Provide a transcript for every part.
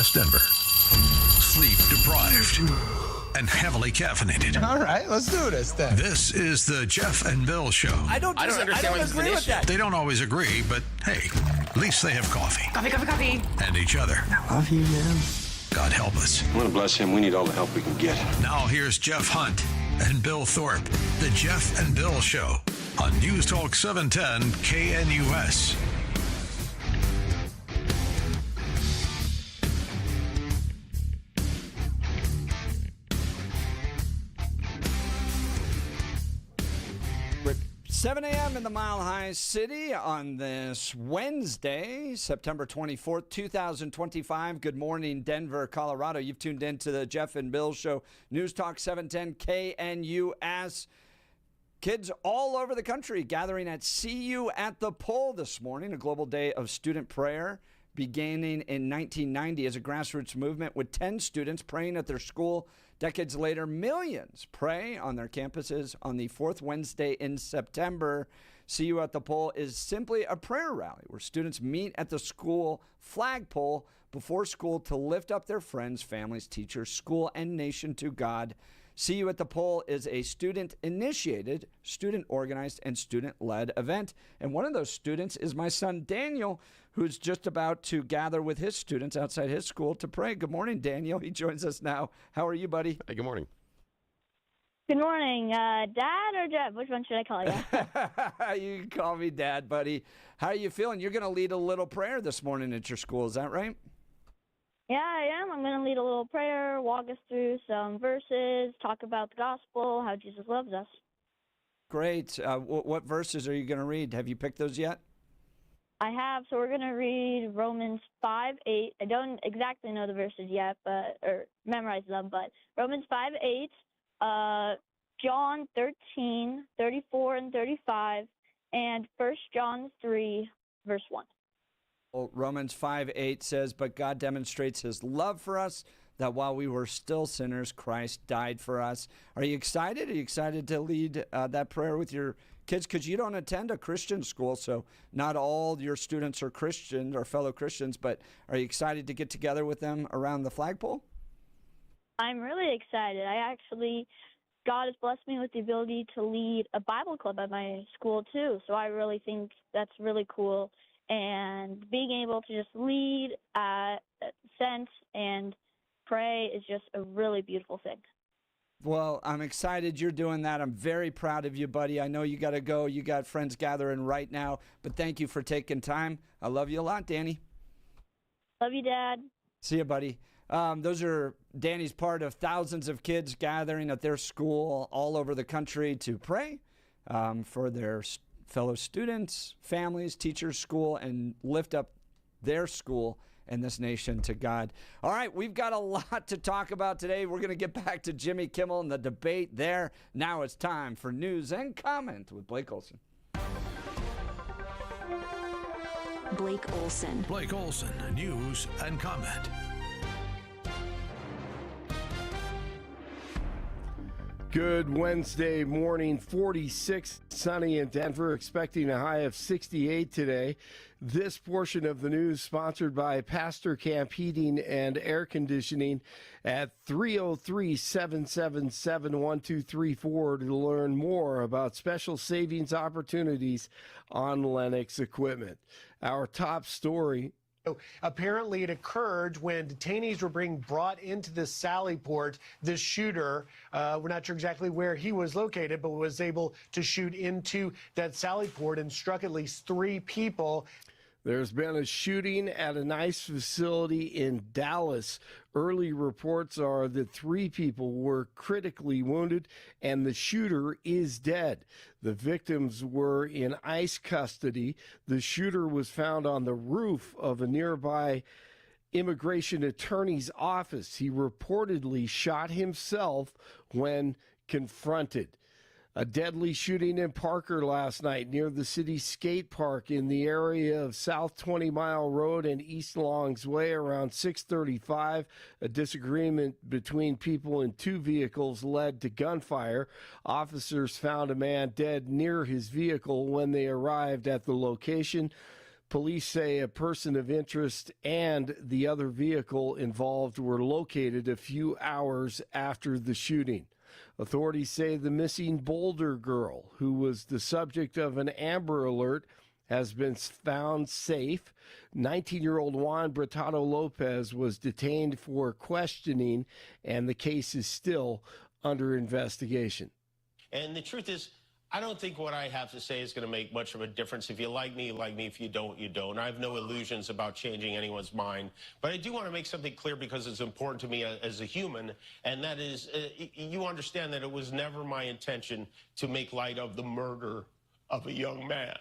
West Denver. Sleep deprived and heavily caffeinated. All right, let's do this then. This is the Jeff and Bill Show. I don't understand what agree with that. They don't always agree, but hey, at least they have coffee. Coffee. And each other. I love you, man. God help us. I want to bless him. We need all the help we can get. Now here's Jeff Hunt and Bill Thorpe. The Jeff and Bill Show on News Talk 710 KNUS. With 7 a.m. in the Mile High City on this Wednesday, September 24th, 2025. Good morning, Denver, Colorado. You've tuned in to the Jeff and Bill Show, News Talk 710 KNUS. Kids all over the country gathering at See You at the Pole this morning, a global day of student prayer beginning in 1990 as a grassroots movement with 10 students praying at their school. Decades later, millions pray on their campuses on the fourth Wednesday in September. See You at the Pole is simply a prayer rally where students meet at the school flagpole before school to lift up their friends, families, teachers, school, and nation to God. See You at the Pole is a student-initiated, student-organized, and student-led event. And one of those students is my son, Daniel, who's just about to gather with his students outside his school to pray. Good morning, Daniel. He joins us now. How are you, buddy? Hey, good morning. Good morning, Dad or Jeff? Which one should I call you? You can call me Dad, buddy. How are you feeling? You're going to lead a little prayer this morning at your school. Is that right? Yeah, I am. I'm going to lead a little prayer, walk us through some verses, talk about the gospel, how Jesus loves us. Great. What verses are you going to read? Have you picked those yet? I have. So we're going to read Romans 5:8. I don't exactly know the verses yet, or memorize them, but Romans 5:8, John 13:34 and 35, and 1 John 3, verse 1. Well, Romans 5:8 says, but God demonstrates his love for us, that while we were still sinners, Christ died for us. Are you excited? Are you excited to lead that prayer with your kids? Because you don't attend a Christian school, so not all your students are Christians or fellow Christians, but are you excited to get together with them around the flagpole? I'm really excited. God has blessed me with the ability to lead a Bible club at my school, too, so I really think that's really cool. And being able to just lead, sense, and pray is just a really beautiful thing. Well, I'm excited you're doing that. I'm very proud of you, buddy. I know you got to go. You got friends gathering right now, but thank you for taking time. I love you a lot, Danny. Love you, Dad. See you, buddy. Those are Danny's part of thousands of kids gathering at their school all over the country to pray for their fellow students, families, teachers, school, and lift up their school and this nation to God. All right, we've got a lot to talk about today. We're going to get back to Jimmy Kimmel and the debate there. Now it's time for news and comment with Blake Olson. Blake Olson. Blake Olson, news and comment. Good Wednesday morning, 46 sunny in Denver, expecting a high of 68 today. This portion of the news sponsored by Pastor Camp Heating and Air Conditioning at 303-777-1234 to learn more about special savings opportunities on Lennox equipment. Our top story. Apparently, it occurred when detainees were being brought into this Sally Port. This shooter, we're not sure exactly where he was located, but was able to shoot into that Sally Port and struck at least 3 people. There's been a shooting at an ICE facility in Dallas. Early reports are that 3 people were critically wounded and the shooter is dead. The victims were in ICE custody. The shooter was found on the roof of a nearby immigration attorney's office. He reportedly shot himself when confronted. A deadly shooting in Parker last night near the city skate park in the area of South 20 Mile Road and East Longs Way around 6:35. A disagreement between people in 2 vehicles led to gunfire. Officers found a man dead near his vehicle when they arrived at the location. Police say a person of interest and the other vehicle involved were located a few hours after the shooting. Authorities say the missing Boulder girl, who was the subject of an Amber Alert, has been found safe. 19-year-old Juan Bretado Lopez was detained for questioning, and the case is still under investigation. And the truth is, I don't think what I have to say is going to make much of a difference. If you like me, you like me. If you don't, you don't. I have no illusions about changing anyone's mind. But I do want to make something clear because it's important to me as a human, and that is you understand that it was never my intention to make light of the murder of a young man.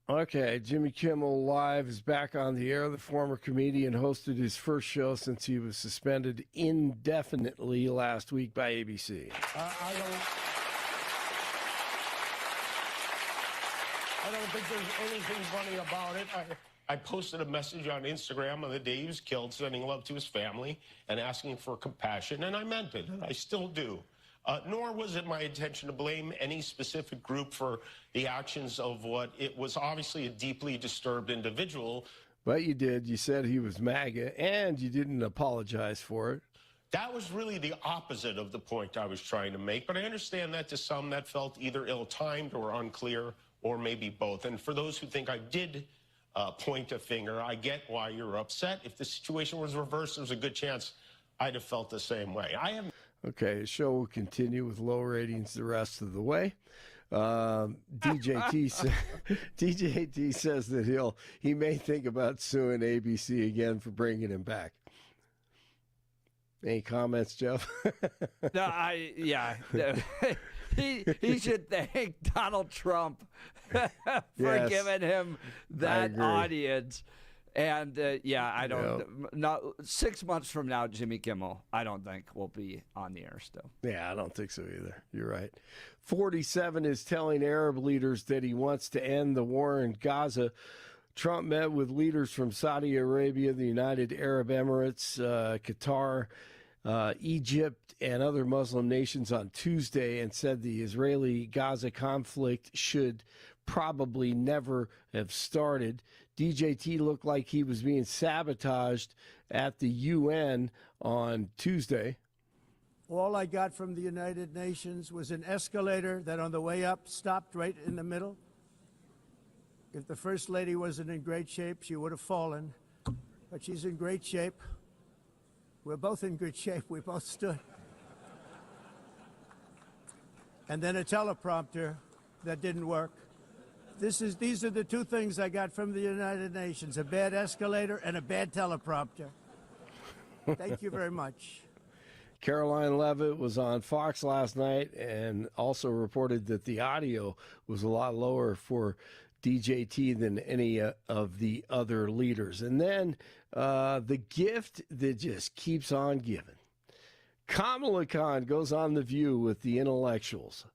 Okay, Jimmy Kimmel Live is back on the air. The former comedian hosted his first show since he was suspended indefinitely last week by ABC. I don't think there's anything funny about it. I posted a message on Instagram on the day he was killed, sending love to his family and asking for compassion, and I meant it, and I still do. Nor was it my intention to blame any specific group for the actions of what it was obviously a deeply disturbed individual. But you did. You said he was MAGA, and you didn't apologize for it. That was really the opposite of the point I was trying to make, but I understand that to some that felt either ill-timed or unclear, or maybe both. And for those who think I did point a finger, I get why you're upset. If the situation was reversed, there's a good chance I'd have felt the same way. Okay, the show will continue with low ratings the rest of the way. DJT says that he may think about suing ABC again for bringing him back. Any comments, Jeff? No, he should thank Donald Trump for giving him that audience. And I don't. Not 6 months from now, Jimmy Kimmel, I don't think will be on the air still. Yeah, I don't think so either. You're right. 47 is telling Arab leaders that he wants to end the war in Gaza. Trump met with leaders from Saudi Arabia, the United Arab Emirates, Qatar, Egypt, and other Muslim nations on Tuesday and said the Israeli-Gaza conflict should probably never have started. DJT looked like he was being sabotaged at the UN on Tuesday. All I got from the United Nations was an escalator that on the way up stopped right in the middle. If the First Lady wasn't in great shape, she would have fallen. But she's in great shape. We're both in good shape. We both stood. And then a teleprompter that didn't work. These are the two things I got from the United Nations, a bad escalator and a bad teleprompter. Thank you very much. Caroline Levitt was on Fox last night and also reported that the audio was a lot lower for DJT than any of the other leaders. And then the gift that just keeps on giving. Kamala Khan goes on The View with the intellectuals.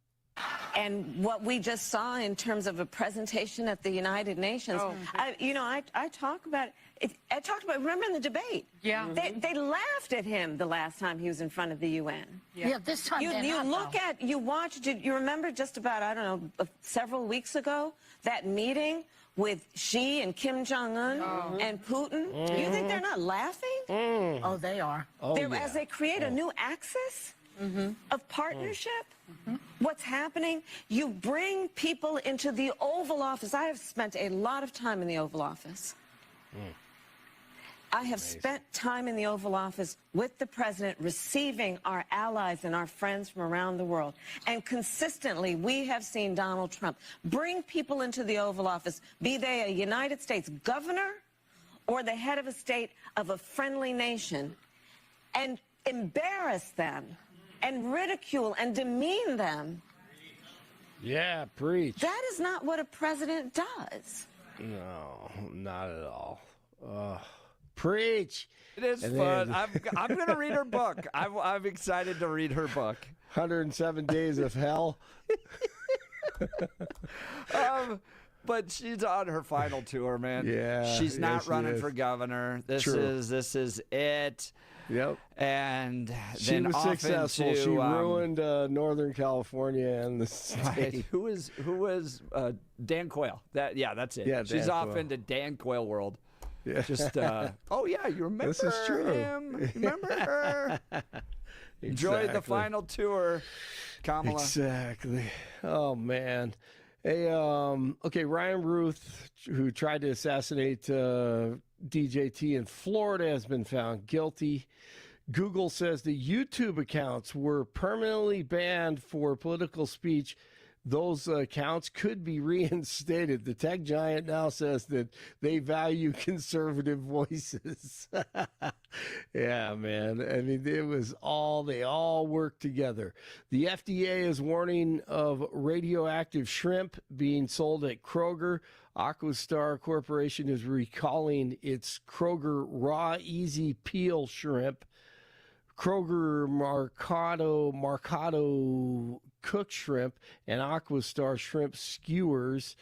And what we just saw in terms of a presentation at the United Nations, I talk about it. I talked about, remember in the debate? Yeah. They laughed at him the last time he was in front of the UN. Yeah, this time you watched it, you remember just about, I don't know, several weeks ago, that meeting with Xi and Kim Jong-un and Putin? You think they're not laughing? Oh, they are. As they create a new axis of partnership. What's happening? You bring people into the Oval Office. I have spent a lot of time in the Oval Office. I have spent time in the Oval Office with the president, receiving our allies and our friends from around the world. And consistently, we have seen Donald Trump bring people into the Oval Office, be they a United States governor or the head of a state of a friendly nation, and embarrass them and ridicule and demean them. Yeah, preach. That is not what a president does. No, not at all. Preach. It is fun. I'm going to read her book. I'm excited to read her book. 107 Days of Hell. But she's on her final tour, man. Yeah, she's not she running is. for governor. This True. is it. Yep. And She then was off successful. into, She ruined Northern California and the state. Right. Who was Dan Quayle? That's it. Yeah, she's Dan off Quayle. into Dan Quayle world. Yeah. Just oh yeah, you remember This is true. him? You remember her? Enjoy the Exactly. final tour, Kamala. Exactly. Oh man. Hey, okay, Ryan Ruth, who tried to assassinate DJT in Florida, has been found guilty. Google says the YouTube accounts were permanently banned for political speech. Those accounts could be reinstated. The tech giant now says that they value conservative voices. Yeah, man. I mean, they all work together. The FDA is warning of radioactive shrimp being sold at Kroger. Aquastar Corporation is recalling its Kroger Raw Easy Peel shrimp. Kroger Marcato cooked shrimp and Aquastar shrimp skewers.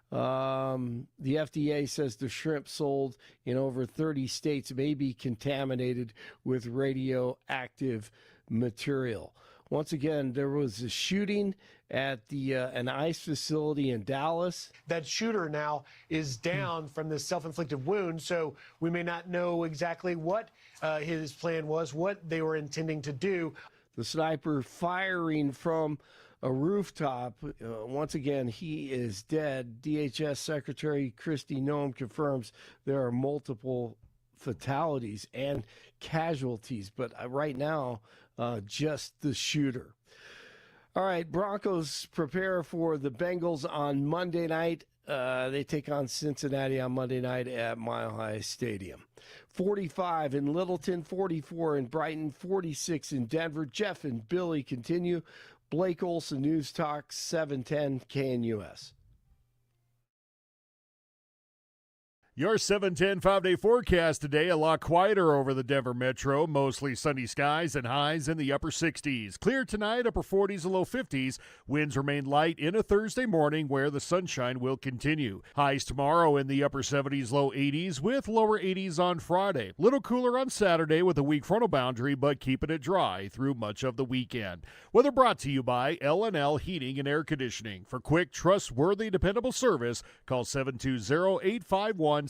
The FDA says the shrimp sold in over 30 states may be contaminated with radioactive material. Once again, there was a shooting at an ice facility in Dallas. That shooter now is down from this self-inflicted wound, so we may not know exactly what his plan was, what they were intending to do. The sniper firing from a rooftop. Once again, he is dead. DHS Secretary Kristi Noem confirms there are multiple fatalities and casualties, but right now, just the shooter. All right, Broncos prepare for the Bengals on Monday night. They take on Cincinnati on Monday night at Mile High Stadium. 45 in Littleton, 44 in Brighton, 46 in Denver. Jeff and Billy continue. Blake Olson, News Talk 710 KNUS. Your 710 5-day forecast today, a lot quieter over the Denver metro. Mostly sunny skies and highs in the upper 60s. Clear tonight, upper 40s and low 50s. Winds remain light in a Thursday morning where the sunshine will continue. Highs tomorrow in the upper 70s, low 80s with lower 80s on Friday. Little cooler on Saturday with a weak frontal boundary, but keeping it dry through much of the weekend. Weather brought to you by L&L Heating and Air Conditioning. For quick, trustworthy, dependable service, call 720-851-1691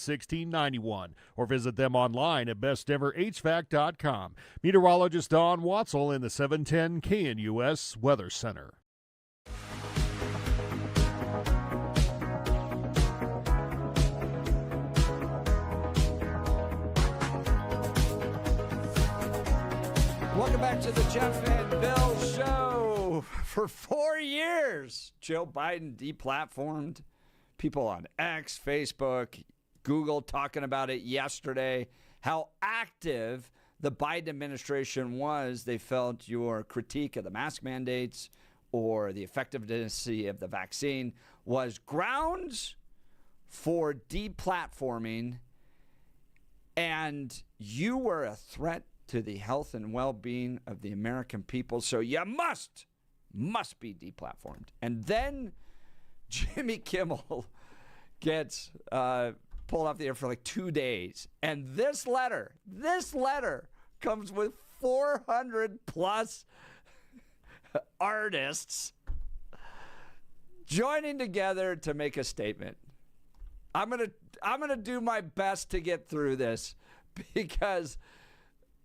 or visit them online at bestdenverhvac.com. Meteorologist Dawn Watzel in the 710 KNUS Weather Center. Welcome back to the Jeff and Bill Show. For 4 years, Joe Biden deplatformed people on X, Facebook, Google talking about it yesterday, how active the Biden administration was. They felt your critique of the mask mandates or the effectiveness of the vaccine was grounds for deplatforming, and you were a threat to the health and well-being of the American people, so you must be deplatformed. And then Jimmy Kimmel gets pulled off the air for like 2 days. And this letter comes with 400 plus artists joining together to make a statement. I'm gonna do my best to get through this, because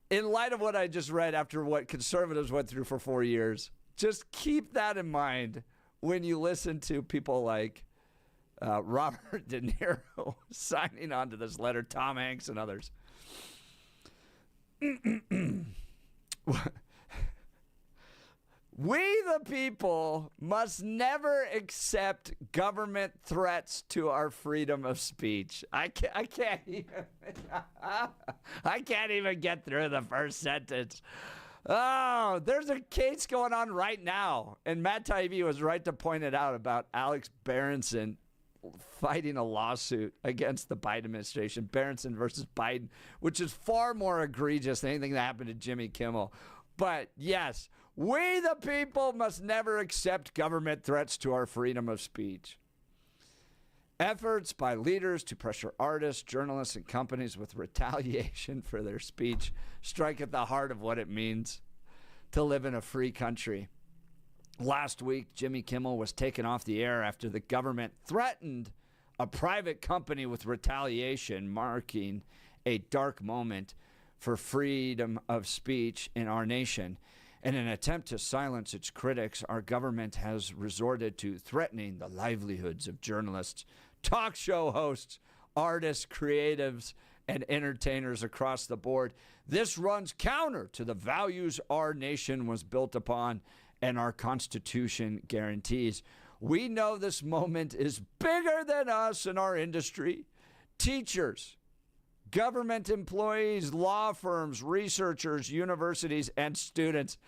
in light of what I just read, after what conservatives went through for 4 years, just keep that in mind when you listen to people like Robert De Niro signing on to this letter, Tom Hanks and others. We, the people, must never accept government threats to our freedom of speech. I can't even get through the first sentence. Oh, there's a case going on right now, and Matt Taibbi was right to point it out about Alex Berenson fighting a lawsuit against the Biden administration, Berenson versus Biden, which is far more egregious than anything that happened to Jimmy Kimmel. But yes, we the people must never accept government threats to our freedom of speech. Efforts by leaders to pressure artists, journalists, and companies with retaliation for their speech strike at the heart of what it means to live in a free country. Last week, Jimmy Kimmel was taken off the air after the government threatened a private company with retaliation, marking a dark moment for freedom of speech in our nation. In an attempt to silence its critics, our government has resorted to threatening the livelihoods of journalists, talk show hosts, artists, creatives, and entertainers across the board. This runs counter to the values our nation was built upon and our Constitution guarantees. We know this moment is bigger than us and our industry. Teachers, government employees, law firms, researchers, universities, and students.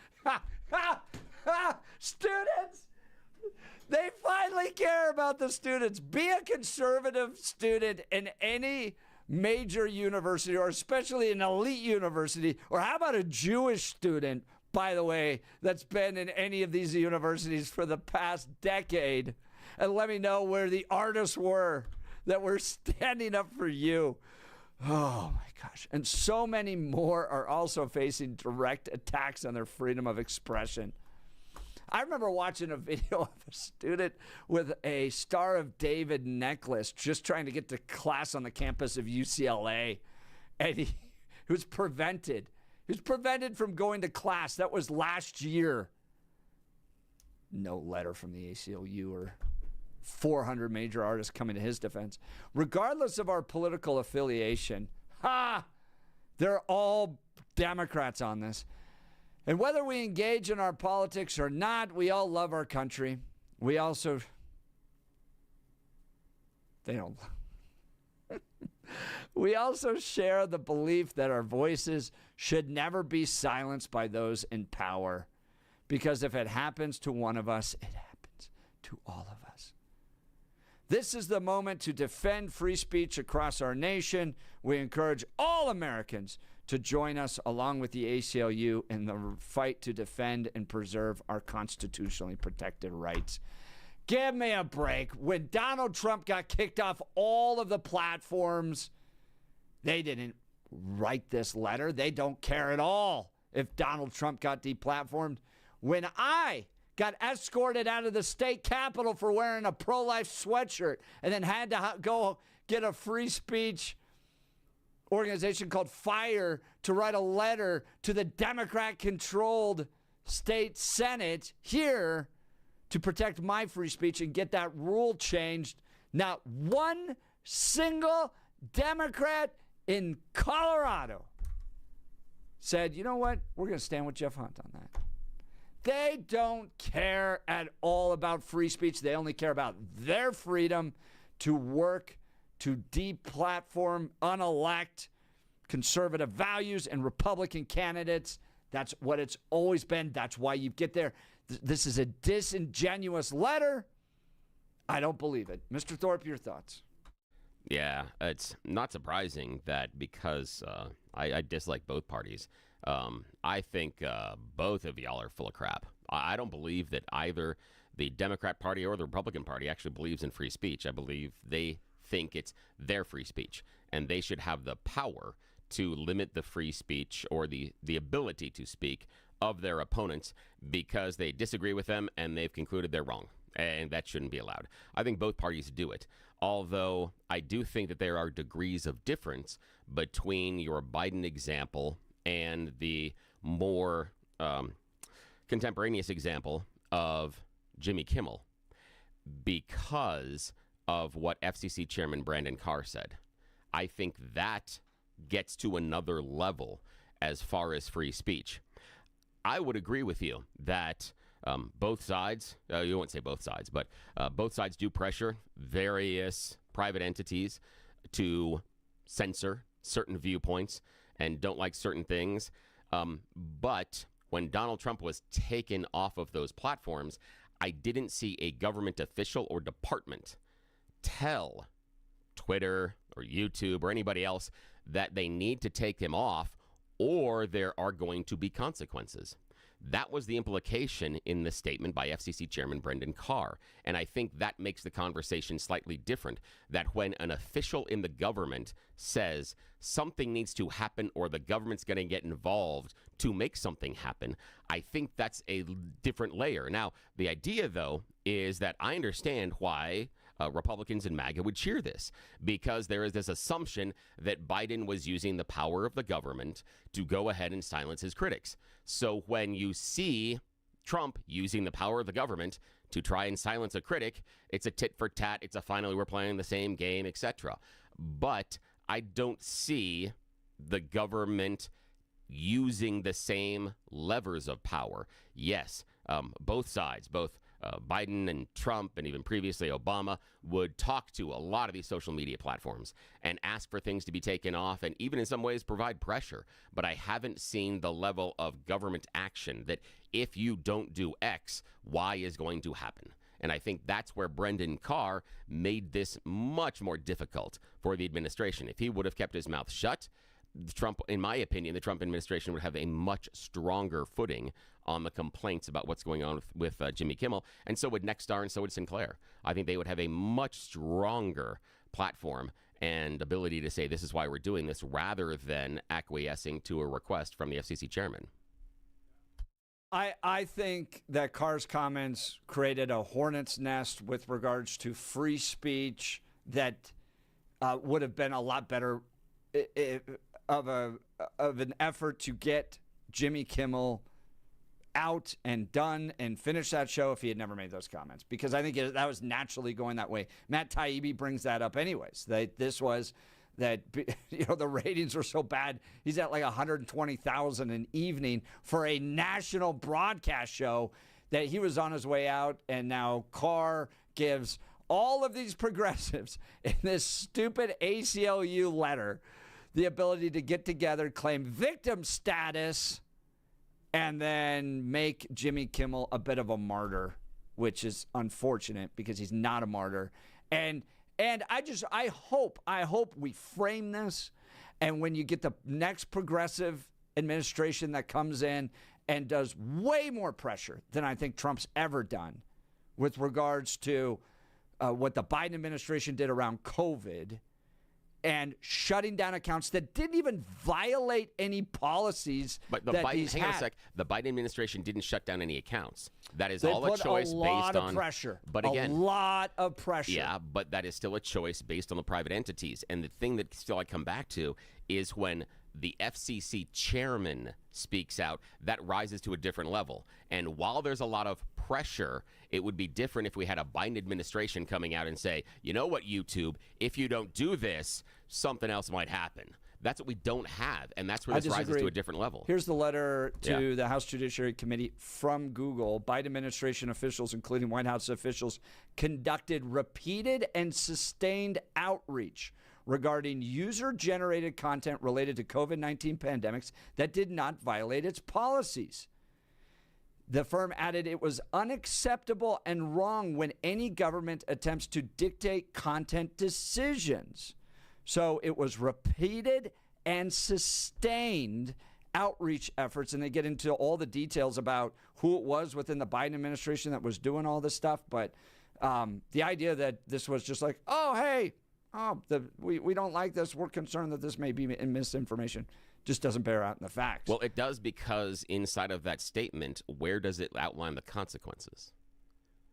Students! They finally care about the students. Be a conservative student in any major university, or especially an elite university, or how about a Jewish student, by the way, that's been in any of these universities for the past decade, and let me know where the artists were that were standing up for you. Oh my gosh. And so many more are also facing direct attacks on their freedom of expression. I remember watching a video of a student with a Star of David necklace just trying to get to class on the campus of UCLA. And he was prevented. He was prevented from going to class. That was last year. No letter from the ACLU or 400 major artists coming to his defense. Regardless of our political affiliation, they're all Democrats on this. And whether we engage in our politics or not, we all love our country. We also, we also share the belief that our voices should never be silenced by those in power. Because if it happens to one of us, it happens to all of us. This is the moment to defend free speech across our nation. We encourage all Americans to join us along with the ACLU in the fight to defend and preserve our constitutionally protected rights. Give me a break. When Donald Trump got kicked off all of the platforms, they didn't write this letter. They don't care at all if Donald Trump got deplatformed. When I got escorted out of the state capitol for wearing a pro-life sweatshirt and then had to go get a free speech organization called FIRE to write a letter to the Democrat-controlled state Senate here to protect my free speech and get that rule changed. Not one single Democrat in Colorado said, you know what, we're going to stand with Jeff Hunt on that. They don't care at all about free speech. They only care about their freedom to work to deplatform, unelect conservative values and Republican candidates. That's what it's always been. That's why you get there. This is a disingenuous letter. I don't believe it. Mr. Thorpe, your thoughts? Yeah, it's not surprising that because I dislike both parties. I think both of y'all are full of crap. I don't believe that either the Democrat Party or the Republican Party actually believes in free speech. I believe they think it's their free speech, and they should have the power to limit the free speech or the ability to speak of their opponents because they disagree with them and they've concluded they're wrong, and that shouldn't be allowed. I think both parties do it, although I do think that there are degrees of difference between your Biden example and the more contemporaneous example of Jimmy Kimmel because of what FCC Chairman Brandon Carr said. I think that gets to another level as far as free speech. I would agree with you that both sides, you won't say both sides, but both sides do pressure various private entities to censor certain viewpoints and don't like certain things. But when Donald Trump was taken off of those platforms, I didn't see a government official or department tell Twitter or YouTube or anybody else that they need to take him off or there are going to be consequences. That was the implication in the statement by FCC Chairman Brendan Carr. And I think that makes the conversation slightly different, that when an official in the government says something needs to happen or the government's going to get involved to make something happen, I think that's a different layer. Now, the idea, though, is that I understand why Republicans and MAGA would cheer this, because there is this assumption that Biden was using the power of the government to go ahead and silence his critics. So when you see Trump using the power of the government to try and silence a critic, it's a tit for tat, it's a finally we're playing the same game, etc. But I don't see the government using the same levers of power. Yes, both sides, both Biden and Trump and even previously Obama would talk to a lot of these social media platforms and ask for things to be taken off and even in some ways provide pressure. But I haven't seen the level of government action that if you don't do X, Y is going to happen. And I think that's where Brendan Carr made this much more difficult for the administration. If he would have kept his mouth shut, Trump, in my opinion, the Trump administration would have a much stronger footing on the complaints about what's going on with Jimmy Kimmel, and so would Nexstar and so would Sinclair. I think they would have a much stronger platform and ability to say this is why we're doing this rather than acquiescing to a request from the FCC chairman. I think that Carr's comments created a hornet's nest with regards to free speech that would have been a lot better of an effort to get Jimmy Kimmel out and done and finish that show if he had never made those comments, because I think that was naturally going that way. Matt Taibbi brings that up anyways. The ratings are so bad. He's at like 120,000 an evening for a national broadcast show that he was on his way out, and now Carr gives all of these progressives in this stupid ACLU letter the ability to get together, claim victim status, and then make Jimmy Kimmel a bit of a martyr, which is unfortunate because he's not a martyr. And I hope we frame this, and when you get the next progressive administration that comes in and does way more pressure than I think Trump's ever done with regards to what the Biden administration did around COVID and shutting down accounts that didn't even violate any policies. But the hang on a sec. The Biden administration didn't shut down any accounts. That is they all a choice a lot based of on pressure. But again, a lot of pressure. Yeah, but that is still a choice based on the private entities. And the thing that still I come back to is when the FCC chairman speaks out, that rises to a different level. And while there's a lot of pressure, it would be different if we had a Biden administration coming out and say, you know what, YouTube, if you don't do this, something else might happen. That's what we don't have, and that's where this rises to a different level. Here's the letter to the House Judiciary Committee from Google. Biden administration officials, including White House officials, conducted repeated and sustained outreach regarding user-generated content related to COVID-19 pandemics that did not violate its policies. The firm added it was unacceptable and wrong when any government attempts to dictate content decisions. So it was repeated and sustained outreach efforts, and they get into all the details about who it was within the Biden administration that was doing all this stuff. But the idea that this was just like, oh, hey, we don't like this. We're concerned that this may be misinformation. Just doesn't bear out in the facts. Well, it does, because inside of that statement, where does it outline the consequences?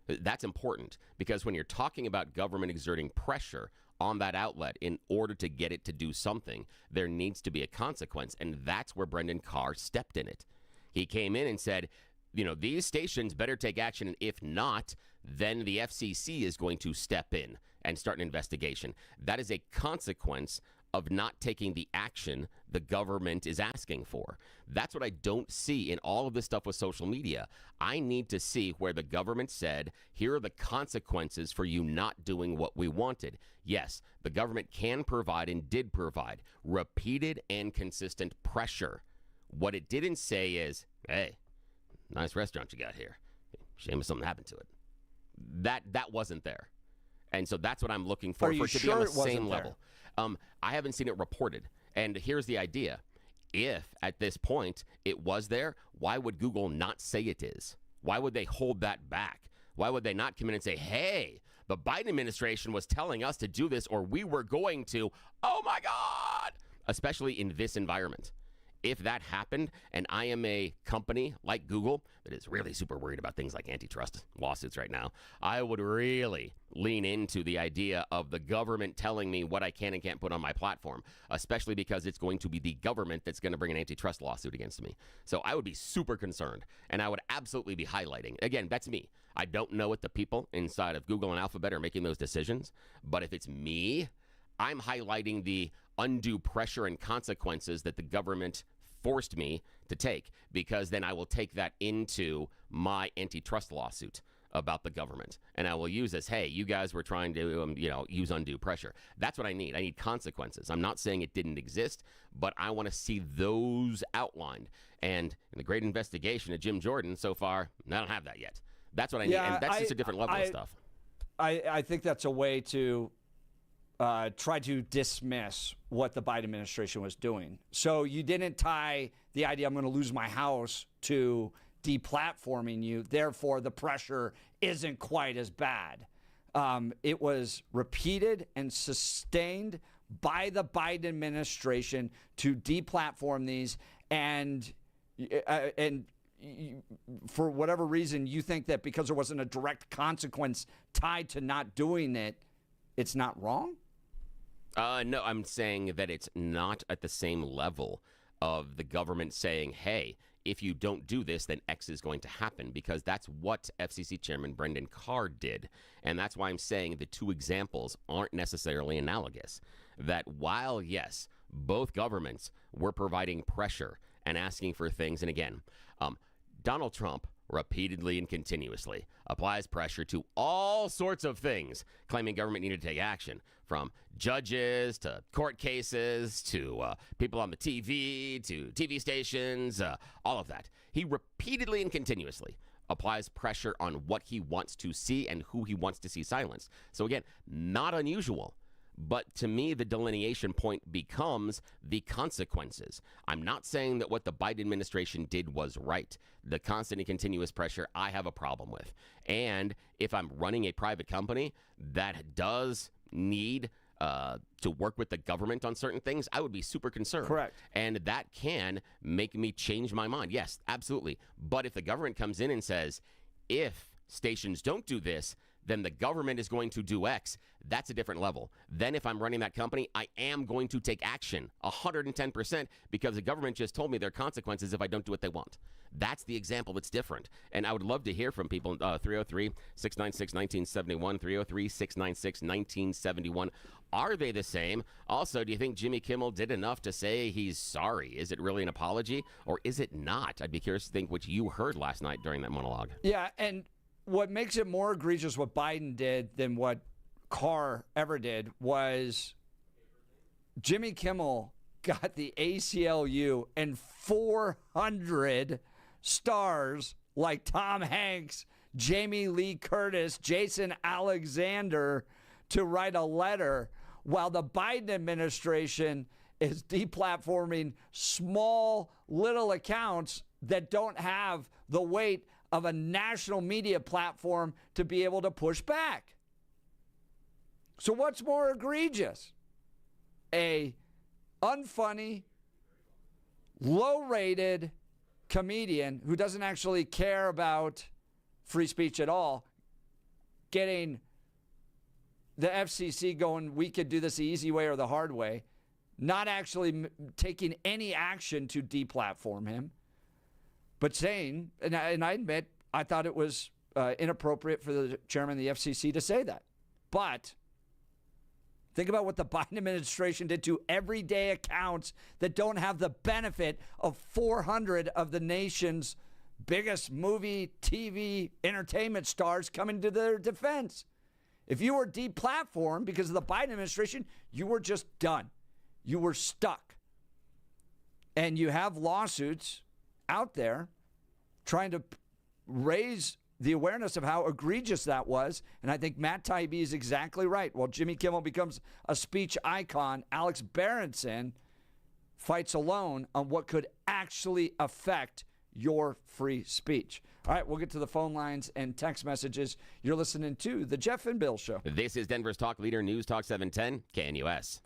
That's important, because when you're talking about government exerting pressure on that outlet in order to get it to do something, there needs to be a consequence, and that's where Brendan Carr stepped in it. He came in and said, you know, these stations better take action, and if not, then the FCC is going to step in and start an investigation. That is a consequence of not taking the action the government is asking for. That's what I don't see in all of this stuff with social media. I need to see where the government said, here are the consequences for you not doing what we wanted. Yes, the government can provide and did provide repeated and consistent pressure. What it didn't say is, hey, nice restaurant you got here. Shame if something happened to it. That wasn't there. And so that's what I'm looking for, Are you it to sure be on it the wasn't same there? level. I haven't seen it reported. And here's the idea. If at this point it was there, why would Google not say it is? Why would they hold that back? Why would they not come in and say, hey, the Biden administration was telling us to do this, or we were going to? Oh, my God! Especially in this environment. If that happened, and I am a company like Google that is really super worried about things like antitrust lawsuits right now, I would really lean into the idea of the government telling me what I can and can't put on my platform, especially because it's going to be the government that's going to bring an antitrust lawsuit against me. So I would be super concerned, and I would absolutely be highlighting. Again, that's me. I don't know what the people inside of Google and Alphabet are making those decisions, but if it's me, I'm highlighting the undue pressure and consequences that the government forced me to take, because then I will take that into my antitrust lawsuit about the government, and I will use as, hey, you guys were trying to, use undue pressure. That's what I need. I need consequences. I'm not saying it didn't exist, but I want to see those outlined. And in the great investigation of Jim Jordan so far, I don't have that yet. That's what I need, and that's just a different level of stuff. I think that's a way to try to dismiss what the Biden administration was doing. So you didn't tie the idea I'm going to lose my house to deplatforming you, therefore the pressure isn't quite as bad. It was repeated and sustained by the Biden administration to deplatform these, and for whatever reason, you think that because there wasn't a direct consequence tied to not doing it, it's not wrong? No, I'm saying that it's not at the same level of the government saying, hey, if you don't do this, then X is going to happen, because that's what FCC Chairman Brendan Carr did. And that's why I'm saying the two examples aren't necessarily analogous. That while, yes, both governments were providing pressure and asking for things, and again, Donald Trump repeatedly and continuously applies pressure to all sorts of things, claiming government needed to take action, from judges to court cases to people on the TV to TV stations, all of that. He repeatedly and continuously applies pressure on what he wants to see and who he wants to see silenced. So again, not unusual. But to me, the delineation point becomes the consequences. I'm not saying that what the Biden administration did was right. The constant and continuous pressure I have a problem with. And if I'm running a private company that does need to work with the government on certain things, I would be super concerned. Correct. And that can make me change my mind. Yes, absolutely. But if the government comes in and says, if stations don't do this, then the government is going to do X, that's a different level. Then if I'm running that company, I am going to take action 110%, because the government just told me there are consequences if I don't do what they want. That's the example that's different. And I would love to hear from people. 303-696-1971, 303-696-1971. Are they the same? Also, do you think Jimmy Kimmel did enough to say he's sorry? Is it really an apology, or is it not? I'd be curious to think what you heard last night during that monologue. Yeah, and what makes it more egregious what Biden did than what Carr ever did was Jimmy Kimmel got the ACLU and 400 stars like Tom Hanks, Jamie Lee Curtis, Jason Alexander to write a letter, while the Biden administration is deplatforming small little accounts that don't have the weight of a national media platform to be able to push back. So what's more egregious? A unfunny, low-rated comedian who doesn't actually care about free speech at all getting the FCC going, we could do this the easy way or the hard way, not actually taking any action to deplatform him, but saying, and I admit, I thought it was inappropriate for the chairman of the FCC to say that. But think about what the Biden administration did to everyday accounts that don't have the benefit of 400 of the nation's biggest movie, TV, entertainment stars coming to their defense. If you were deplatformed because of the Biden administration, you were just done. You were stuck. And you have lawsuits out there trying to raise the awareness of how egregious that was. And I think Matt Taibbi is exactly right. While Jimmy Kimmel becomes a speech icon, Alex Berenson fights alone on what could actually affect your free speech. All right, we'll get to the phone lines and text messages. You're listening to The Jeff and Bill Show. This is Denver's talk leader, News Talk 710, KNUS.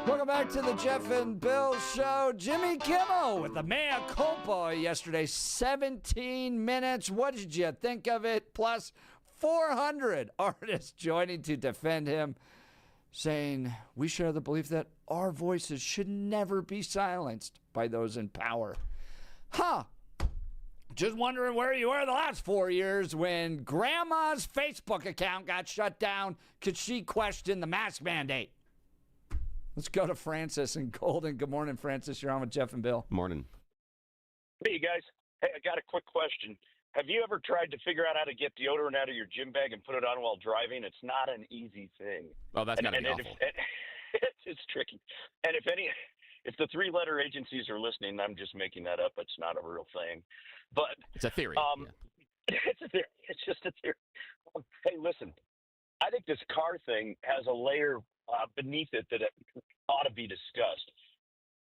Welcome back to the Jeff and Bill Show. Jimmy Kimmel with the mea culpa yesterday. 17 minutes. What did you think of it? Plus 400 artists joining to defend him, saying we share the belief that our voices should never be silenced by those in power. Just wondering where you were the last 4 years when Grandma's Facebook account got shut down because she questioned the mask mandate. Let's go to Francis in Golden. Good morning, Francis. You're on with Jeff and Bill. Morning. Hey, you guys. Hey, I got a quick question. Have you ever tried to figure out how to get deodorant out of your gym bag and put it on while driving? It's not an easy thing. Oh, that's gotta be awful. It's tricky. And if the three-letter agencies are listening, I'm just making that up. It's not a real thing. But it's a theory. It's a theory. It's just a theory. Hey, listen. I think this car thing has a layer beneath it that it ought to be discussed.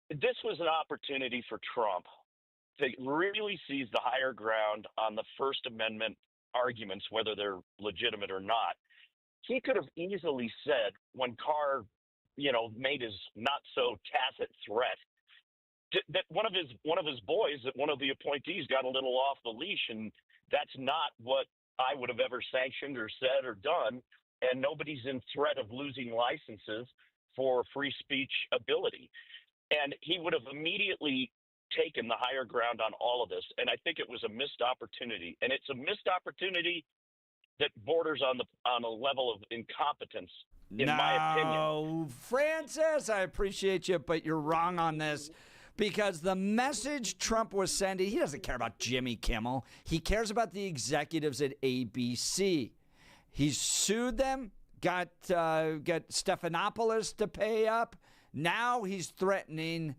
This was an opportunity for Trump to really seize the higher ground on the First Amendment arguments, whether they're legitimate or not. He could have easily said when Carr, made his not so tacit threat that one of his boys, that one of the appointees got a little off the leash, and that's not what I would have ever sanctioned or said or done. And nobody's in threat of losing licenses for free speech ability. And he would have immediately taken the higher ground on all of this. And I think it was a missed opportunity. And it's a missed opportunity that borders on a level of incompetence, in my opinion. No, Francis, I appreciate you, but you're wrong on this. Because the message Trump was sending, he doesn't care about Jimmy Kimmel. He cares about the executives at ABC. He's sued them, got Stephanopoulos to pay up. Now he's threatening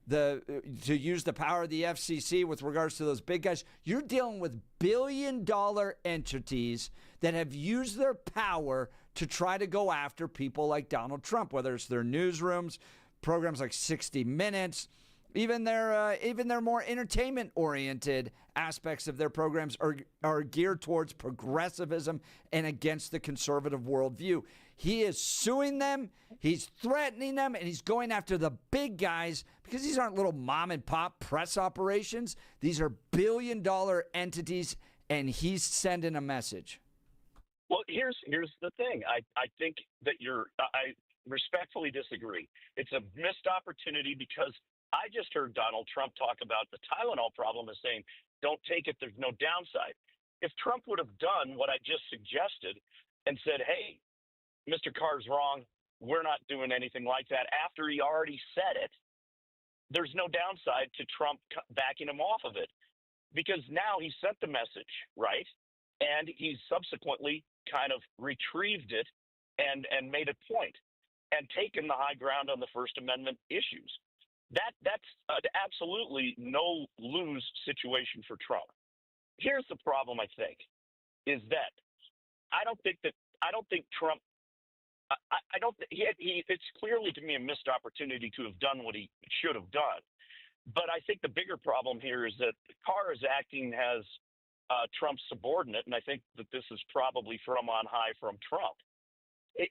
to use the power of the FCC with regards to those big guys. You're dealing with billion-dollar entities that have used their power to try to go after people like Donald Trump, whether it's their newsrooms, programs like 60 Minutes, even their more entertainment-oriented aspects of their programs are geared towards progressivism and against the conservative worldview. He is suing them, he's threatening them, and he's going after the big guys because these aren't little mom-and-pop press operations. These are billion-dollar entities, and he's sending a message. Well, here's the thing. I think that I respectfully disagree. It's a missed opportunity because I just heard Donald Trump talk about the Tylenol problem as saying, don't take it, there's no downside. If Trump would have done what I just suggested and said, hey, Mr. Carr's wrong, we're not doing anything like that, after he already said it, there's no downside to Trump backing him off of it. Because now he sent the message, right? And he's subsequently kind of retrieved it and made a point and taken the high ground on the First Amendment issues. That's absolutely no lose situation for Trump. Here's the problem, I think, is that I don't think Trump. It's clearly to me a missed opportunity to have done what he should have done. But I think the bigger problem here is that Carr is acting as Trump's subordinate, and I think that this is probably from on high from Trump.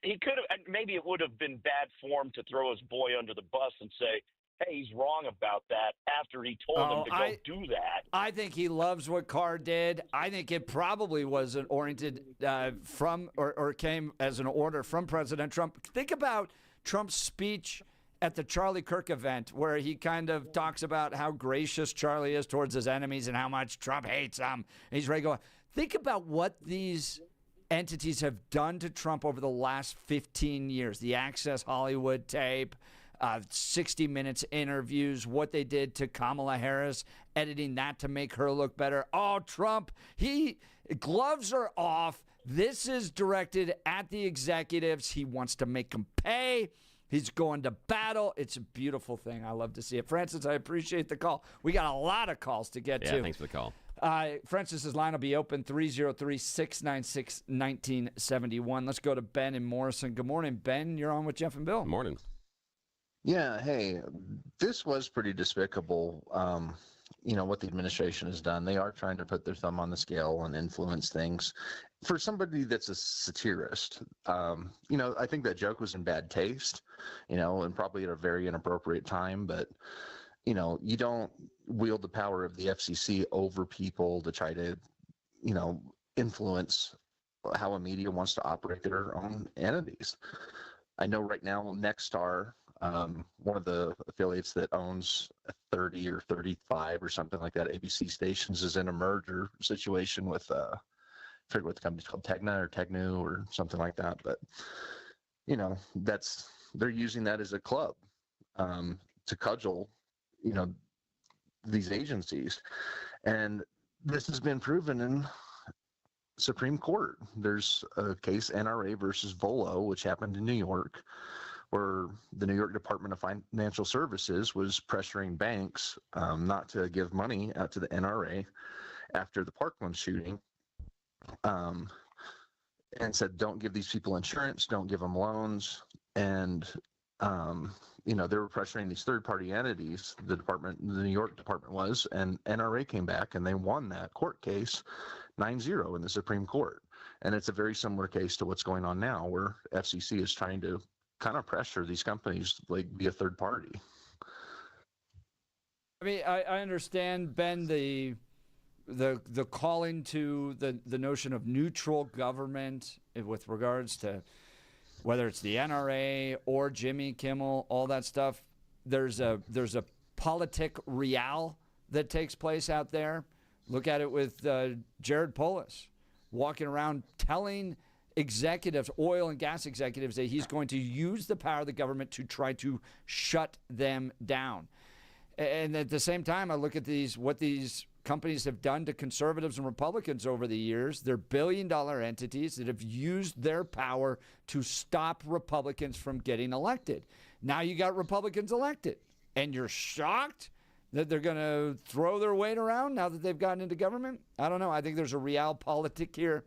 He could have, and maybe it would have been bad form to throw his boy under the bus and say, hey, he's wrong about that after he told him to go do that. I think he loves what Carr did. I think it probably was oriented from or came as an order from President Trump. Think about Trump's speech at the Charlie Kirk event where he kind of talks about how gracious Charlie is towards his enemies and how much Trump hates them. And he's ready to go. Think about what these entities have done to Trump over the last 15 years. The Access Hollywood tape, 60 Minutes interviews, what they did to Kamala Harris, editing that to make her look better. Oh, Trump, gloves are off. This is directed at the executives. He wants to make them pay. He's going to battle. It's a beautiful thing. I love to see it. Francis, I appreciate the call. We got a lot of calls to get to. Yeah, thanks for the call. Francis's line will be open 303-696-1971. Let's go to Ben in Morrison. Good morning, Ben. You're on with Jeff and Bill. Morning. Yeah, hey, this was pretty despicable. what the administration has done. They are trying to put their thumb on the scale and influence things. For somebody that's a satirist, I think that joke was in bad taste, and probably at a very inappropriate time. But, you don't wield the power of the FCC over people to try to, influence how a media wants to operate their own entities. I know right now Nexstar, one of the affiliates that owns 30 or 35 or something like that ABC stations, is in a merger situation with I forget what the company's called, Tegnu or something like that. But they're using that as a club to cudgel these agencies, and this has been proven in Supreme Court. There's a case, NRA versus Volo, which happened in New York, where the New York Department of Financial Services was pressuring banks not to give money out to the NRA after the Parkland shooting, and said, don't give these people insurance, don't give them loans. And, they were pressuring these third-party entities, the New York Department was, and NRA came back and they won that court case 9-0 in the Supreme Court. And it's a very similar case to what's going on now, where FCC is trying to kind of pressure these companies to be a third party. I mean, I understand, Ben, the calling to the notion of neutral government with regards to whether it's the NRA or Jimmy Kimmel, all that stuff. There's a politic real that takes place out there. Look at it with Jared Polis walking around telling executives, oil and gas executives, that he's going to use the power of the government to try to shut them down. And at the same time, I look at what these companies have done to conservatives and Republicans over the years. They're billion-dollar entities that have used their power to stop Republicans from getting elected. Now you got Republicans elected, and you're shocked that they're going to throw their weight around now that they've gotten into government? I don't know. I think there's a realpolitik here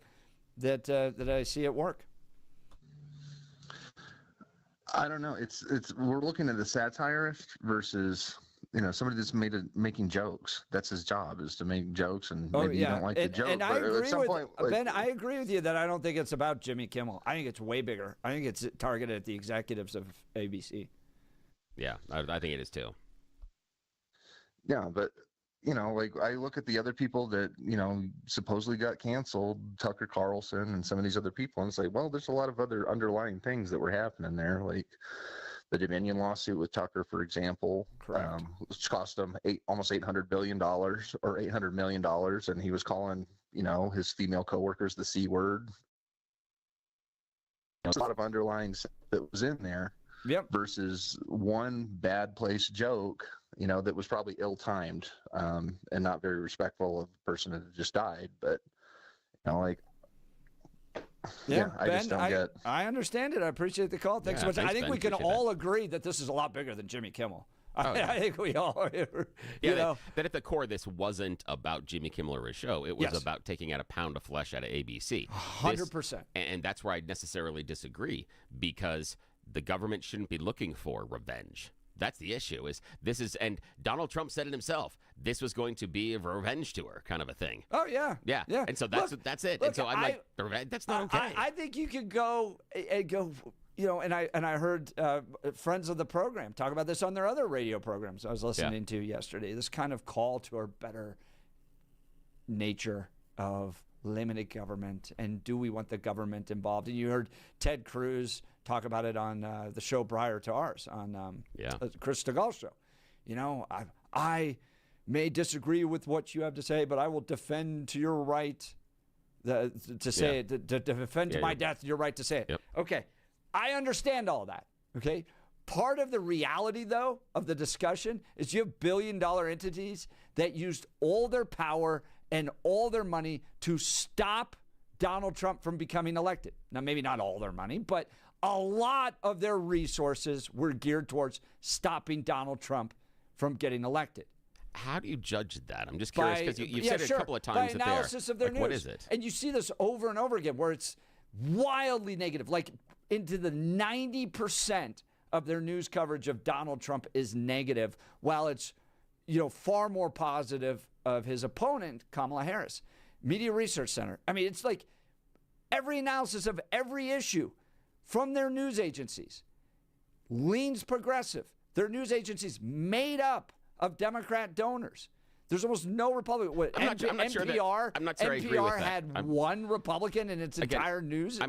that I see at work. I don't know. It's we're looking at the satirist versus somebody that's making jokes. That's his job, is to make jokes, and maybe you don't like the joke. And I agree at some point, Ben, I agree with you that I don't think it's about Jimmy Kimmel. I think it's way bigger. I think it's targeted at the executives of ABC. Yeah, I think it is too. Yeah, but I look at the other people that supposedly got canceled, Tucker Carlson and some of these other people, and say, well, there's a lot of other underlying things that were happening there, like the Dominion lawsuit with Tucker, for example, which cost him almost $800 billion or $800 million, and he was calling his female coworkers the C word. There's a lot of underlying stuff that was in there. Yep. Versus one bad place joke, that was probably ill-timed and not very respectful of the person that just died. But, I Ben, just don't get. I understand it. I appreciate the call. Thanks so much. I think we can all agree that this is a lot bigger than Jimmy Kimmel. I think we all, that at the core, this wasn't about Jimmy Kimmel or his show. It was about taking out a pound of flesh out of ABC. 100%. And that's where I necessarily disagree, because the government shouldn't be looking for revenge. That's the issue. And Donald Trump said it himself. This was going to be a revenge tour kind of a thing. Oh yeah. And so that's it. And so I'm like, that's not okay. I think you could go. And I heard friends of the program talk about this on their other radio programs I was listening to yesterday. This kind of call to a better nature of limited government, and do we want the government involved? And you heard Ted Cruz talk about it on the show prior to ours on Chris Stegall's show. I may disagree with what you have to say, but I will defend to your right to say it, to defend to my death your right to say it. Yep. Okay, I understand all that. Okay, part of the reality, though, of the discussion is you have billion-dollar entities that used all their power and all their money to stop Donald Trump from becoming elected. Now, maybe not all their money, but a lot of their resources were geared towards stopping Donald Trump from getting elected. How do you judge that? I'm just curious, because you've said it a couple of times. By analysis of their news. What is it? And you see this over and over again, where it's wildly negative, like into the 90% of their news coverage of Donald Trump is negative, while it's far more positive of his opponent, Kamala Harris. Media Research Center. I mean, it's like every analysis of every issue from their news agencies leans progressive. Their news agencies made up of Democrat donors. There's almost no Republican. I'm not sure I agree with that. had one Republican in its entire news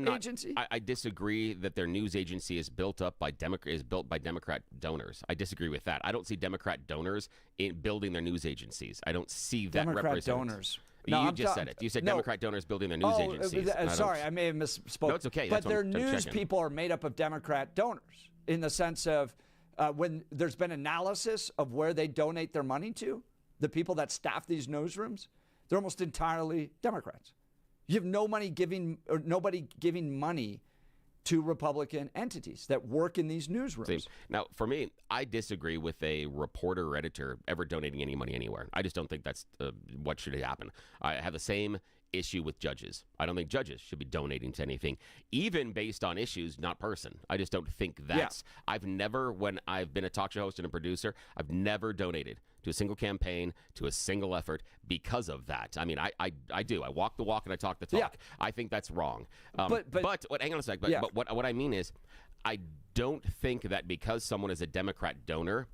agency. I disagree that their news agency is built by Democrat donors. I disagree with that. I don't see Democrat donors in building their news agencies. I don't see that Democrat donors. No, you just said it. You said Democrat donors building their news agencies. Sorry, I may have misspoke. No, it's okay. But their news people are made up of Democrat donors in the sense of when there's been analysis of where they donate their money to, the people that staff these newsrooms, they're almost entirely Democrats. You have nobody giving money to Republican entities that work in these newsrooms. Now, for me, I disagree with a reporter or editor ever donating any money anywhere. I just don't think that's what should happen. I have the same issue with judges. I don't think judges should be donating to anything, even based on issues, not person. I just don't think that's... Yeah. I've never, when I've been a talk show host and a producer, I've never donated to a single campaign, to a single effort because of that. I mean, I do. I walk the walk and I talk the talk. Yeah. I think that's wrong. Hang on a sec. But what I mean is, I don't think that because someone is a Democrat donor,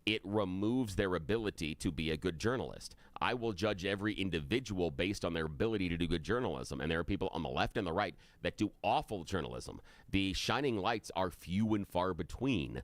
it removes their ability to be a good journalist. I will judge every individual based on their ability to do good journalism. And there are people on the left and the right that do awful journalism. The shining lights are few and far between.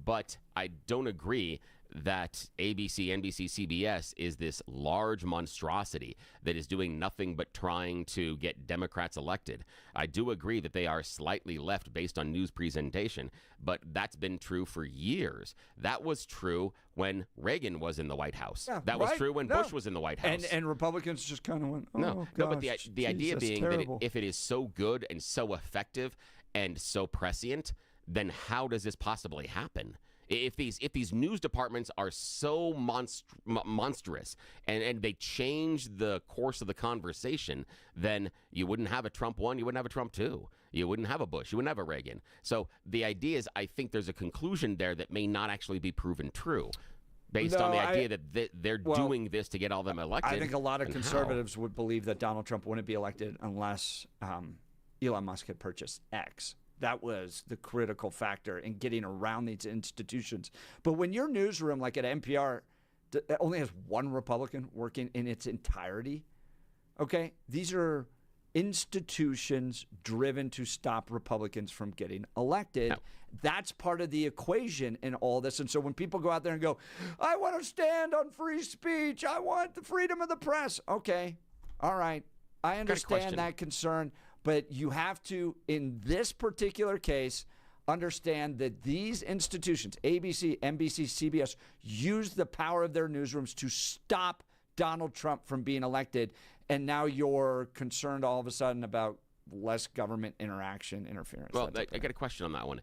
But I don't agree that ABC, NBC, CBS is this large monstrosity that is doing nothing but trying to get Democrats elected. I do agree that they are slightly left based on news presentation, but that's been true for years. That was true when Reagan was in the White House. Yeah, that was true when Bush was in the White House. And Republicans just kind of went, no, but the idea being that if it is so good and so effective and so prescient, then how does this possibly happen? If these news departments are so monstrous and they change the course of the conversation, then you wouldn't have a Trump 1, you wouldn't have a Trump 2. You wouldn't have a Bush. You wouldn't have a Reagan. So the idea is, I think there's a conclusion there that may not actually be proven true, based on the idea that they're doing this to get all them elected. I think a lot of conservatives would believe that Donald Trump wouldn't be elected unless Elon Musk had purchased X. That was the critical factor in getting around these institutions. But when your newsroom, like at NPR, only has one Republican working in its entirety, okay, these are institutions driven to stop Republicans from getting elected. No. That's part of the equation in all this. And so when people go out there and go, I want to stand on free speech, I want the freedom of the press. Okay, all right, I understand that concern. But you have to, in this particular case, understand that these institutions, ABC, NBC, CBS, use the power of their newsrooms to stop Donald Trump from being elected. And now you're concerned all of a sudden about less government interference. Well, I got a question on that one.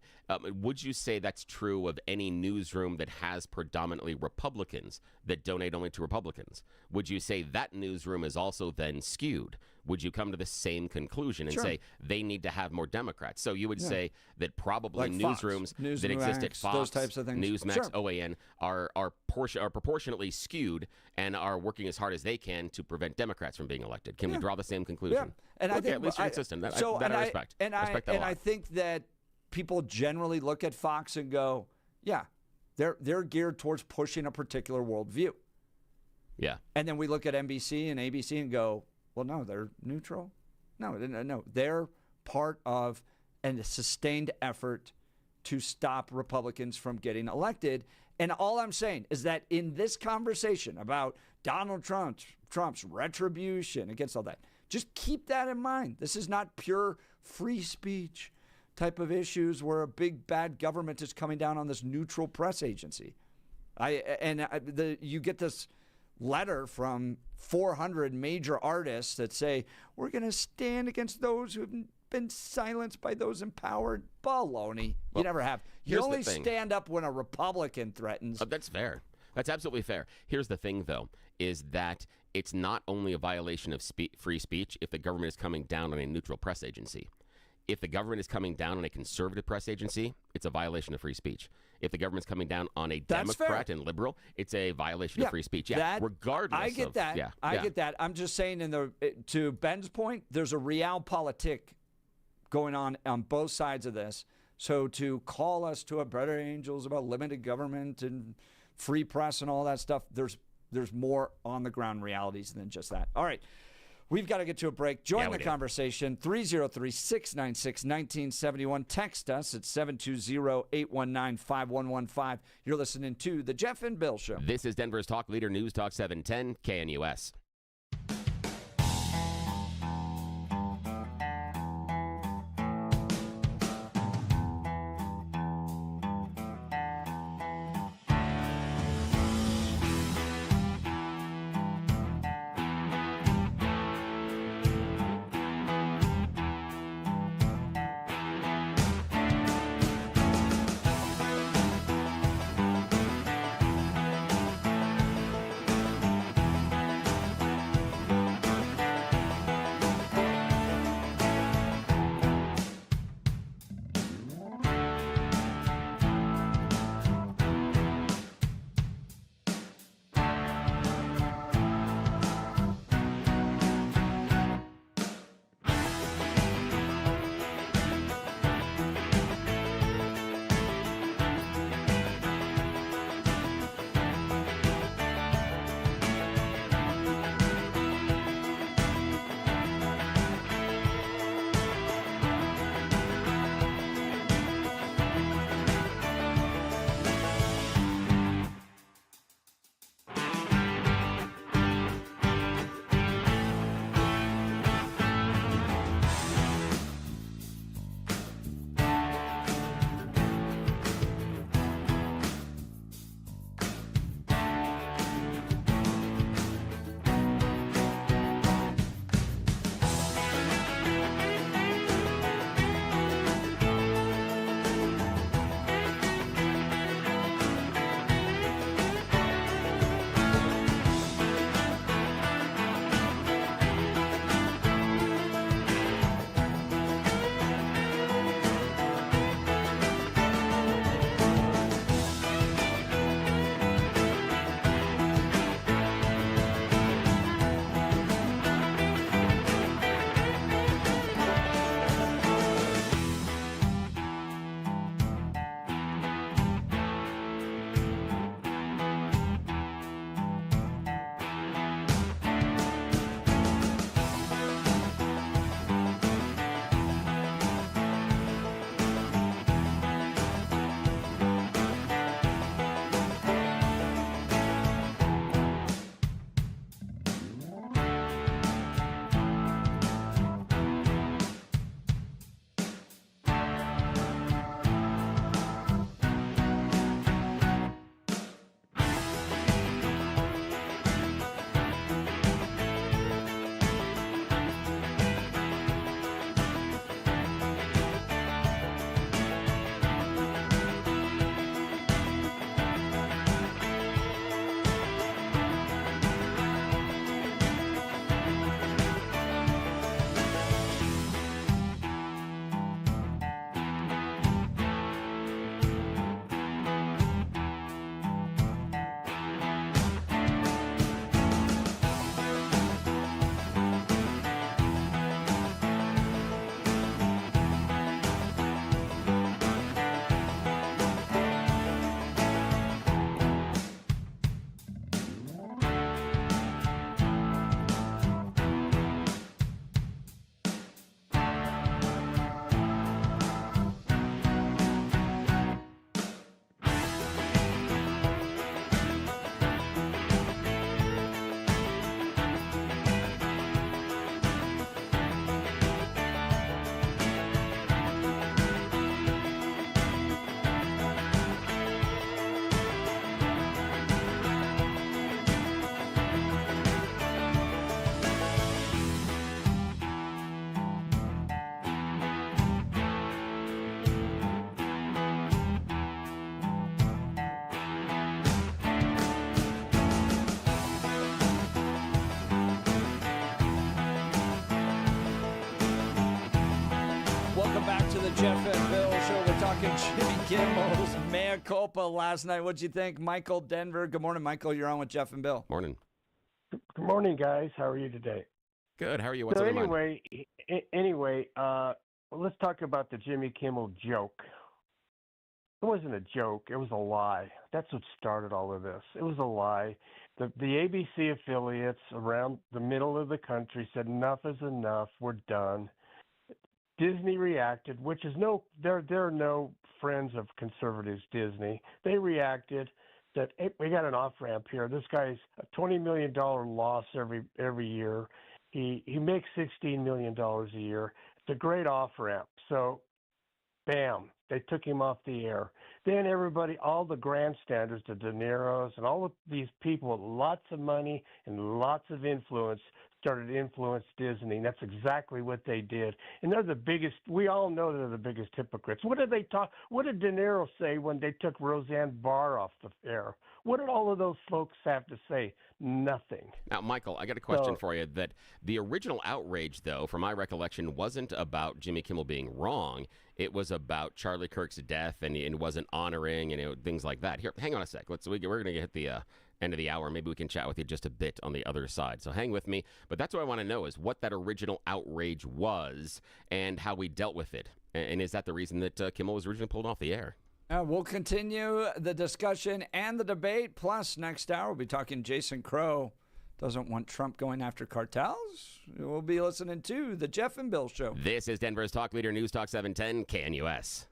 Would you say that's true of any newsroom that has predominantly Republicans that donate only to Republicans? Would you say that newsroom is also then skewed? Would you come to the same conclusion and say they need to have more Democrats? So you would say that probably like newsrooms that exist at Fox, those types of things. Newsmax, OAN are proportionately skewed and are working as hard as they can to prevent Democrats from being elected. Can we draw the same conclusion? Yeah. And I think at least you're consistent. I respect. And I respect that a lot. I think that people generally look at Fox and go, yeah, they're geared towards pushing a particular worldview. Yeah. And then we look at NBC and ABC and go, well, no, they're neutral. No, they're part of a sustained effort to stop Republicans from getting elected. And all I'm saying is that in this conversation about Donald Trump's retribution against all that, just keep that in mind. This is not pure free speech type of issues where a big bad government is coming down on this neutral press agency. You get this letter from 400 major artists that say, we're going to stand against those who have been silenced by those in power. Baloney. You never have. You only stand up when a Republican threatens. That's fair. That's absolutely fair. Here's the thing, though, is that it's not only a violation of free speech if the government is coming down on a neutral press agency. If the government is coming down on a conservative press agency, it's a violation of free speech. if the government's coming down on a That's Democrat fair. and liberal, it's a violation of free speech. Yeah, that- regardless. I get that. Yeah, I get that. I'm just saying, to Ben's point, there's a realpolitik going on both sides of this. So to call us to a better angels about limited government and free press and all that stuff, there's more on the ground realities than just that. All right. We've got to get to a break. Join the conversation, 303-696-1971. Text us at 720-819-5115. You're listening to The Jeff and Bill Show. This is Denver's talk leader, News Talk 710 KNUS. Welcome back to the Jeff and Bill Show. We're talking talking Jimmy Kimmel's mea culpa last night. What'd you think? Michael, Denver. Good morning, Michael. You're on with Jeff and Bill. Morning. Good morning, guys. How are you today? Good. How are you? What's So on your mind? anyway, let's talk about the Jimmy Kimmel joke. It wasn't a joke. It was a lie. That's what started all of this. It was a lie. The ABC affiliates around the middle of the country said enough is enough. We're done. Disney reacted, which is they're no friends of conservatives. Disney. They reacted that, hey, we got an off ramp here. This guy's a $20 million loss every year. He makes $16 million a year. It's a great off ramp. So, bam, they took him off the air. Then everybody, all the grandstanders, the De Niro's, and all of these people with lots of money and lots of influence started to influence Disney. And that's exactly what they did. And they're the biggest. We all know they're the biggest hypocrites. What did they talk? What did De Niro say when they took Roseanne Barr off the air? What did all of those folks have to say? Nothing. Now, Michael, I got a question for you. That the original outrage, though, from my recollection, wasn't about Jimmy Kimmel being wrong. It was about Charlie Kirk's death, and it wasn't honoring, and things like that. Here, hang on a sec. We're going to hit the end of the hour. Maybe we can chat with you just a bit on the other side. So hang with me. But that's what I want to know is what that original outrage was and how we dealt with it. And is that the reason that Kimmel was originally pulled off the air? We'll continue the discussion and the debate. Plus, next hour, we'll be talking Jason Crow doesn't want Trump going after cartels. We'll be listening to the Jeff and Bill Show. This is Denver's talk leader, News Talk 710 KNUS.